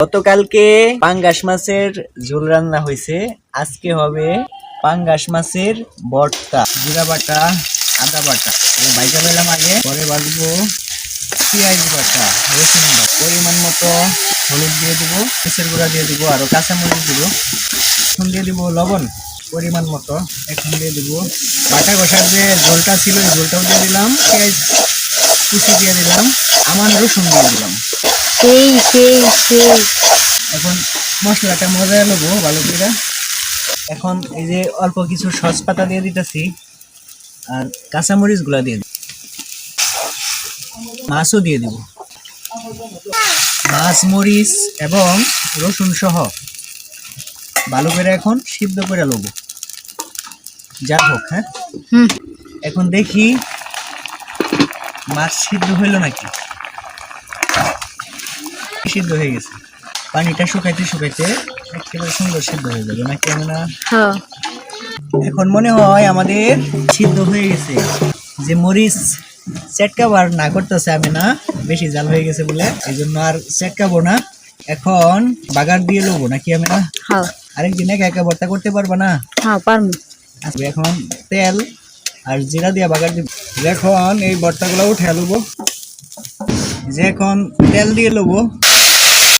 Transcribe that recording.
গতকালকে পাঙ্গাস মাছের ঝোল রান্না হয়েছে, আজকে হবে পাঙ্গাস মাছের ভর্তা। জিরা বাটা, আদা বাটা ভাইজা নিলাম আগে, পরে বাজবো পেঁয়াজ বাটা, রসুন বাটা, পরিমাণ মতো হলুদ দিয়ে দিব, মরিচের গুঁড়া দিয়ে দিব, আরো কাঁচামরিচ দিব, এখন দিয়ে দিব লবণ পরিমাণ মতো। এখন দিয়ে দিব বাটা কষার যে ঝোলটা ছিল, এই ঝোলটাও দিয়ে দিলাম, পেঁয়াজ কুচি দিয়ে দিলাম, আমার রসুন দিয়ে দিলাম। এখন মশলাটা মজায় নেবো ভালো করে। এখন এই যে অল্প কিছু সস পাতা দিয়ে দিতেছি, আর কাঁচামরিচ গুলা দিয়ে দিব, মাছও দিয়ে দিব, মাছ মরিচ এবং রসুন সহ ভালো করে এখন সিদ্ধ করে নেবো, যা হোক। হ্যাঁ, এখন দেখি মাছ সিদ্ধ হইল নাকি। সিদ্ধ হয়ে গেছে, পানিটা শুকাইতে শুকাইতে একেবারে সুন্দর সিদ্ধ হয়ে যাবে নাকি আমি না। এখন মনে হয় আমাদের সিদ্ধ হয়ে গেছে। যে মরিচ চেটকাবার না করতেছে আমি না, বেশি জাল হয়ে গেছে বলে, এই জন্য আর চেটকাবো না। এখন বাগার দিয়ে লবো নাকি আমি না। আরেকদিন একা একা ভর্তা করতে পারবো না। এখন তেল আর জিরা দিয়ে বাগার দিব। এখন এই ভর্তাগুলো উঠে লবো, যে এখন তেল দিয়ে লবো।